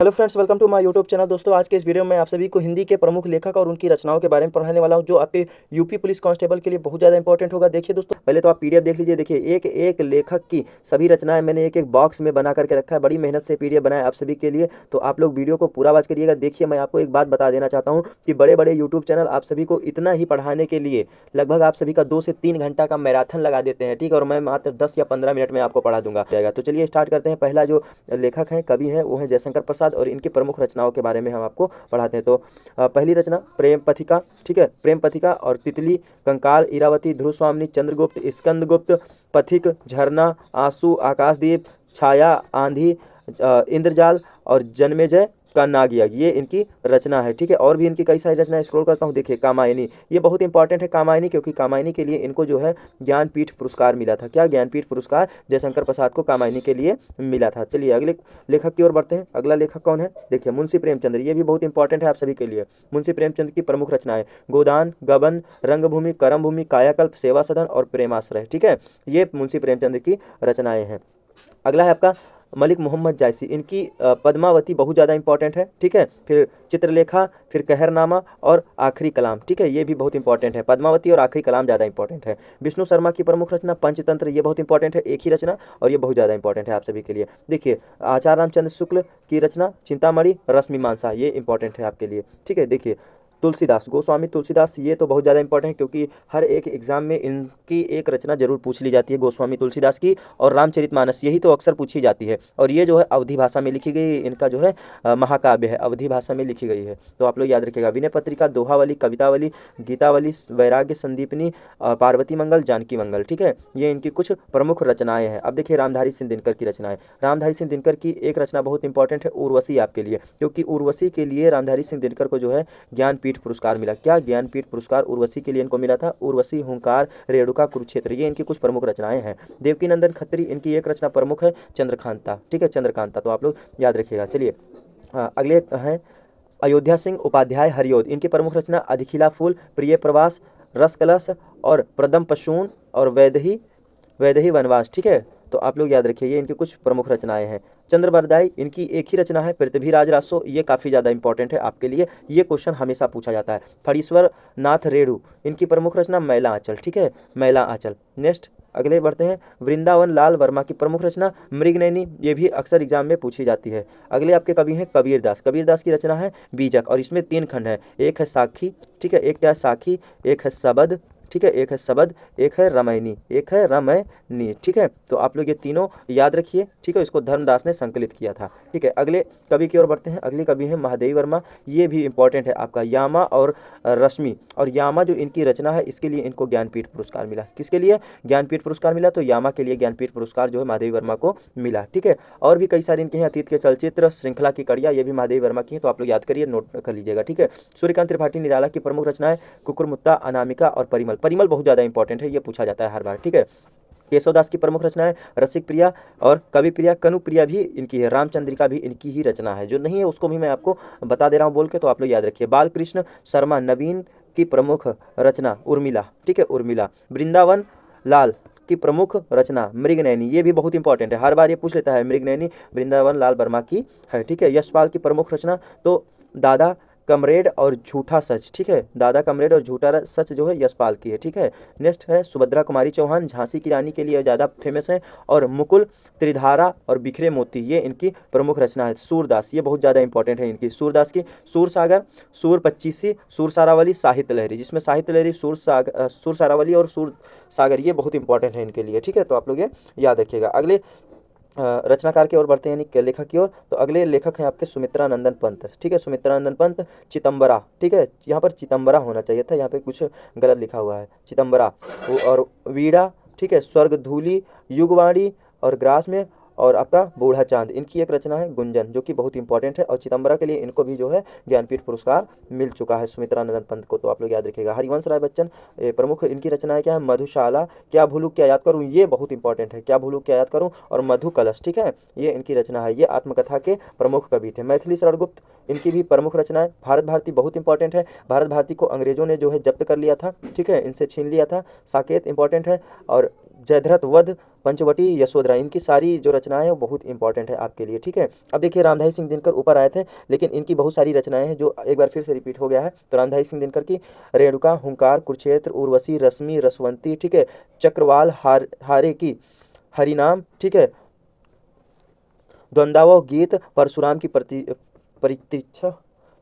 Hello friends, welcome to my YouTube channel. दोस्तों, आज के इस वीडियो में आप सभी को हिंदी के प्रमुख लेखक और उनकी रचनाओं के बारे में पढ़ाने वाला हूं, जो आपके यूपी पुलिस कांस्टेबल के लिए बहुत ज़्यादा इंपॉर्टेंट होगा। देखिए दोस्तों, पहले तो आप पीडीएफ देख लीजिए। देखिए, एक एक लेखक की सभी रचनाएं मैंने एक एक बॉक्स में बना करके रखा है। बड़ी मेहनत से पीडीएफ बनाया आप सभी के लिए, तो आप लोग वीडियो को पूरा वॉच करिएगा। देखिए, मैं आपको एक बात बता देना चाहता हूँ कि बड़े बड़े यूट्यूब चैनल आप सभी को इतना ही पढ़ाने के लिए लगभग आप सभी का 2 से 3 घंटा का मैराथन लगा देते हैं, ठीक है। और मैं मात्र 10 या 15 मिनट में आपको पढ़ा दूंगा। तो चलिए स्टार्ट करते हैं। पहला जो लेखक हैं, कवि हैं, वो हैं जयशंकर प्रसाद, और इनकी प्रमुख रचनाओं के बारे में हम आपको पढ़ाते हैं। तो पहली रचना प्रेम पथिका, ठीक है। प्रेम पथिका और तितली, कंकाल, इरावती, ध्रुव स्वामिनी, चंद्रगुप्त, स्कंदगुप्त, पथिक, झरना, आंसू, आकाशदीप, छाया, आंधी, इंद्रजाल और जन्मेजय का नागयज्ञ, ये इनकी रचना है, ठीक है। और भी इनकी कई सारी रचनाएं स्क्रॉल करता हूँ। देखिए, कामायनी, ये बहुत इंपॉर्टेंट है कामायनी, क्योंकि कामायनी के लिए इनको जो है ज्ञानपीठ पुरस्कार मिला था। क्या ज्ञानपीठ पुरस्कार जयशंकर प्रसाद को कामायनी के लिए मिला था। चलिए अगले लेखक की ओर बढ़ते हैं। अगला लेखक कौन है? देखिए, मुंशी प्रेमचंद्र, ये भी बहुत इंपॉर्टेंट है आप सभी के लिए। मुंशी प्रेमचंद्र की प्रमुख रचनाएं गोदान, गबन, रंगभूमि, करमभूमि, कायाकल्प, सेवा सदन और प्रेमाश्रय, ठीक है। ये मुंशी प्रेमचंद्र की रचनाएं हैं। अगला है आपका मलिक मोहम्मद जायसी, इनकी पद्मावती बहुत ज़्यादा इंपॉर्टेंट है, ठीक है। फिर चित्रलेखा, फिर कहरनामा और आखिरी कलाम, ठीक है। ये भी बहुत इंपॉर्टेंट है। पद्मावती और आखिरी कलाम ज़्यादा इंपॉर्टेंट है। विष्णु शर्मा की प्रमुख रचना पंचतंत्र, ये बहुत इंपॉर्टेंट है, एक ही रचना, और ये बहुत ज़्यादा इंपॉर्टेंट है आप सभी के लिए। देखिए, आचार्य रामचंद्र शुक्ल की रचना चिंतामणि रश्मिमांसा, ये इंपॉर्टेंट है आपके लिए, ठीक है। देखिए, तुलसीदास, गोस्वामी तुलसीदास, ये तो बहुत ज़्यादा इंपॉर्टेंट है, क्योंकि हर एक एग्जाम में इनकी एक रचना जरूर पूछ ली जाती है, गोस्वामी तुलसीदास की। और रामचरितमानस, यही तो अक्सर पूछी जाती है, और ये जो है अवधी भाषा में लिखी गई, इनका जो है महाकाव्य है, अवधी भाषा में लिखी गई है, तो आप लोग याद रखिएगा। विनय पत्रिका, दोहावली, कवितावली, गीतावली, वैराग्य संदीपनी, पार्वती मंगल, जानकी मंगल, ठीक है। ये इनकी कुछ प्रमुख रचनाएं हैं। अब देखिए, रामधारी सिंह दिनकर की रचनाएं। रामधारी सिंह दिनकर की एक रचना बहुत इंपॉर्टेंट है, उर्वशी, आपके लिए, क्योंकि उर्वशी के लिए रामधारी सिंह दिनकर को जो है ज्ञानपीठ पुरस्कार मिला। क्या ज्ञानपीठ पुरस्कार उर्वशी के लिए इनको मिला था? उर्वशी, हुंकार, रेणुका, कुरुक्षेत्र, ये इनकी कुछ प्रमुख रचनाएं हैं। देवकीनंदन खत्री, इनकी एक रचना प्रमुख है चंद्रकांता, ठीक है, चंद्रकांता, तो आप लोग याद रखिएगा। चलिए अगले हैं अयोध्या सिंह उपाध्याय हरिओद, इनकी प्रमुख रचना अधिखिला फूल, प्रिय प्रवास, रस कलश और प्रदम पशून और वैदेही वनवास, ठीक है। तो आप लोग याद रखिए, ये इनकी कुछ प्रमुख रचनाएं हैं। चंद्रबरदाई, इनकी एक ही रचना है पृथ्वीराज रासो, ये काफ़ी ज़्यादा इंपॉर्टेंट है आपके लिए, ये क्वेश्चन हमेशा पूछा जाता है। फणीश्वर नाथ रेणु, इनकी प्रमुख रचना मैला आंचल, ठीक है, मैला आंचल। नेक्स्ट अगले बढ़ते हैं। वृंदावन लाल वर्मा की प्रमुख रचना मृगनयनी, ये भी अक्सर एग्जाम में पूछी जाती है। अगले आपके कवि हैं कबीरदास। कबीरदास की रचना है बीजक, और इसमें 3 खंड है। एक है साखी, ठीक है, एक क्या है साखी, एक है सबद, ठीक है, एक है सबद, एक है रमैनी, एक है रमैनी, ठीक है। तो आप लोग ये तीनों याद रखिए, ठीक है। इसको धर्मदास ने संकलित किया था, ठीक है। अगले कवि की ओर बढ़ते हैं। अगले कवि हैं महादेवी वर्मा, ये भी इंपॉर्टेंट है आपका। यामा और रश्मि, और यामा जो इनकी रचना है, इसके लिए इनको ज्ञानपीठ पुरस्कार मिला। किसके लिए ज्ञानपीठ पुरस्कार मिला? तो यामा के लिए ज्ञानपीठ पुरस्कार जो है महादेवी वर्मा को मिला, ठीक है। और भी कई सारे इनके हैं। अतीत के चलचित्र, श्रृंखला की कड़िया, ये भी महादेवी वर्मा की है, तो आप लोग याद करिए, नोट कर लीजिएगा, ठीक है। सूर्यकांत त्रिपाठी निराला की प्रमुख रचनाएं कुकुरमुत्ता, अनामिका और परिमल। परिमल बहुत ज़्यादा इंपॉर्टेंट है, ये पूछा जाता है हर बार, ठीक है। केशवदास की प्रमुख रचनाएं रसिक प्रिया और कवि प्रिया, कनु प्रिया भी इनकी है। रामचंद्रिका भी इनकी ही रचना है, जो नहीं है उसको भी मैं आपको बता दे रहा हूँ बोल के, तो आप लोग याद रखिए। बालकृष्ण शर्मा नवीन की प्रमुख रचना उर्मिला, ठीक है, उर्मिला। वृंदावन लाल की प्रमुख रचना मृगनयनी, ये भी बहुत इंपॉर्टेंट है, हर बार ये पूछ लेता है। मृगनयनी वृंदावन लाल वर्मा की है, ठीक है। यशपाल की प्रमुख रचना तो दादा कमरेड और झूठा सच, ठीक है। दादा कमरेड और झूठा सच जो है यशपाल की है, ठीक है। नेक्स्ट है सुभद्रा कुमारी चौहान, झांसी की रानी के लिए ज़्यादा फेमस है। और मुकुल, त्रिधारा और बिखरे मोती, ये इनकी प्रमुख रचना है। सूरदास, ये बहुत ज़्यादा इंपॉर्टेंट है इनकी। सूरदास की सूर सागर, सूर पच्चीसी, सूर सारावली, साहित्य लहरी, जिसमें साहित्य लहरी, सूर सारावली और सूर सागर, ये बहुत इंपॉर्टेंट है इनके लिए, ठीक है। तो आप लोग ये याद रखिएगा। अगले रचनाकार की ओर बढ़ते हैं, यानी लेखक की ओर। तो अगले लेखक हैं आपके सुमित्रानंदन पंत, ठीक है। सुमित्रानंदन पंत, चितंबरा, ठीक है, यहाँ पर चितंबरा होना चाहिए था, यहाँ पे कुछ गलत लिखा हुआ है, चितंबरा। और वीड़ा, ठीक है, स्वर्गधूली, युगवाणी और ग्रास में, और आपका बूढ़ा चांद, इनकी एक रचना है गुंजन, जो कि बहुत इंपॉर्टेंट है। और चिदम्बरा के लिए इनको भी जो है ज्ञानपीठ पुरस्कार मिल चुका है, सुमित्रानंदन पंत को, तो आप लोग याद रखिएगा। हरिवंश राय बच्चन प्रमुख इनकी रचनाएं क्या है? मधुशाला, क्या भूलूं क्या याद करूं, ये बहुत इंपॉर्टेंट है, क्या भूलूं क्या याद करूं, और मधु कलश, ठीक है, ये इनकी रचना है। ये आत्मकथा के प्रमुख कवि थे। मैथिली शरणगुप्त, इनकी भी प्रमुख रचनाएं। भारत भारती बहुत इंपॉर्टेंट है, भारत भारती को अंग्रेजों ने जो है जब्त कर लिया था, ठीक है, इनसे छीन लिया था। साकेत इंपॉर्टेंट है। और जयद्रथ वध, पंचवटी, यशोधरा, इनकी सारी जो रचनाएं हैं वो बहुत इंपॉर्टेंट है आपके लिए। ठीक है, अब देखिए रामधारी सिंह दिनकर ऊपर आए थे, लेकिन इनकी बहुत सारी रचनाएं हैं जो एक बार फिर से रिपीट हो गया है। तो रामधारी सिंह दिनकर की रेणुका, हुंकार, कुरुक्षेत्र, उर्वशी, रश्मि, रसवंती, ठीक है, चक्रवाल, हारे की हरिनाम, ठीक है, द्वंद्वावह गीत, परशुराम की प्रतीक्षा,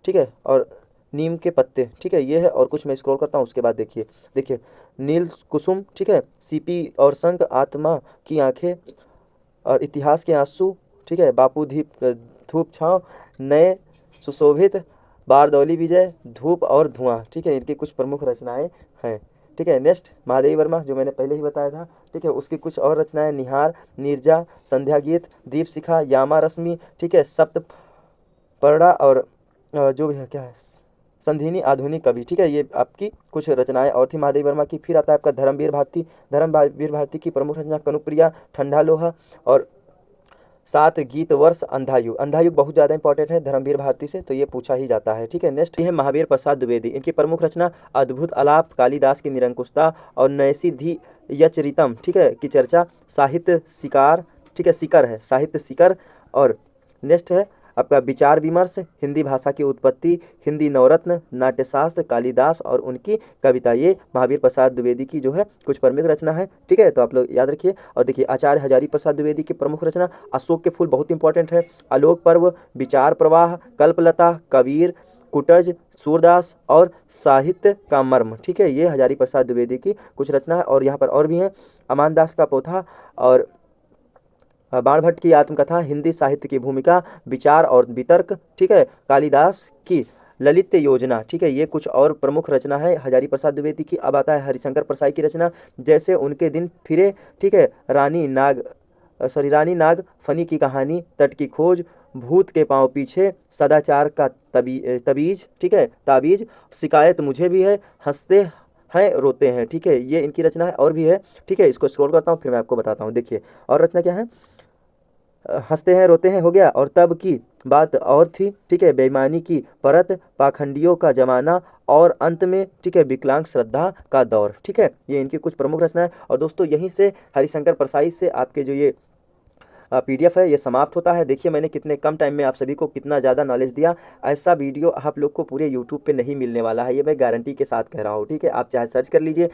ठीक है, और नीम के पत्ते, ठीक है, ये है। और कुछ मैं स्क्रॉल करता हूँ उसके बाद देखिए, देखिए नील कुसुम, ठीक है, सीपी और संग, आत्मा की आंखें, और इतिहास के आंसू, ठीक है, बापू दीप धूप छाँव, नए सुशोभित, बारदौली विजय, धूप और धुआं, ठीक है, इनकी कुछ प्रमुख रचनाएं हैं। ठीक है, नेक्स्ट महादेवी वर्मा जो मैंने पहले ही बताया था, ठीक है, उसकी कुछ और रचनाएं निहार, नीरजा, संध्या गीत, दीप शिखा, यामा रश्मि, ठीक है, सप्त पर्णा, और जो भी है क्या है संधिनी आधुनिक कवि, ठीक है, ये आपकी कुछ रचनाएं और थी महादेवी वर्मा की। फिर आता है आपका धर्मवीर भारती। धर्मवीर भारती की प्रमुख रचना कनुप्रिया, ठंडा लोहा, और 7 गीत वर्ष, अंधायुग। अंधायुग बहुत ज़्यादा इंपॉर्टेंट है धर्मवीर भारती से, तो ये पूछा ही जाता है। ठीक है, नेक्स्ट ये है महावीर प्रसाद द्विवेदी। इनकी प्रमुख रचना अद्भुत आलाप, कालिदास की निरंकुशता, और नैषधि यचरितम, ठीक है, की चर्चा, साहित्य शिकार, ठीक है, शिकर है, साहित्य शिकर। और नेक्स्ट है आपका विचार विमर्श, हिंदी भाषा की उत्पत्ति, हिंदी नवरत्न, नाट्यशास्त्र, कालिदास और उनकी कविता। ये महावीर प्रसाद द्विवेदी की जो है कुछ प्रमुख रचना है। ठीक है, तो आप लोग याद रखिए। और देखिए आचार्य हजारी प्रसाद द्विवेदी की प्रमुख रचना अशोक के फूल, बहुत इंपॉर्टेंट है, आलोक पर्व, विचार प्रवाह, कल्पलता, कबीर, कुटज, सूरदास और साहित्य का मर्म। ठीक है, ये हजारी प्रसाद द्विवेदी की कुछ रचना है। और यहाँ पर और भी हैं, अमानदास का पोथा, और बाणभट्ट की आत्मकथा, हिंदी साहित्य की भूमिका, विचार और वितर्क, ठीक है, कालिदास की ललित योजना। ठीक है, ये कुछ और प्रमुख रचना है हजारी प्रसाद द्विवेदी की। अब आता है हरिशंकर परसाई की रचना, जैसे उनके दिन फिरे, ठीक है, रानी नाग फनी की कहानी, तट की खोज, भूत के पांव पीछे, सदाचार का तबीज, ठीक है, ताबीज, शिकायत मुझे भी है, हंसते हैं रोते हैं। ठीक है, ये इनकी रचना है। और भी है, ठीक है, इसको स्क्रॉल करता हूँ फिर मैं आपको बताता हूँ। देखिए और रचना क्या है, हंसते हैं रोते हैं हो गया, और तब की बात और थी, ठीक है, बेईमानी की परत, पाखंडियों का जमाना, और अंत में, ठीक है, विकलांग श्रद्धा का दौर। ठीक है, ये इनकी कुछ प्रमुख रचनाएं। और दोस्तों यहीं से हरिशंकर परसाई से आपके जो ये PDF है ये समाप्त होता है। देखिए मैंने कितने कम टाइम में आप सभी को कितना ज़्यादा नॉलेज दिया। ऐसा वीडियो आप लोग को पूरे YouTube पे नहीं मिलने वाला है, ये मैं गारंटी के साथ कह रहा हूँ। ठीक है, आप चाहे सर्च कर लीजिए।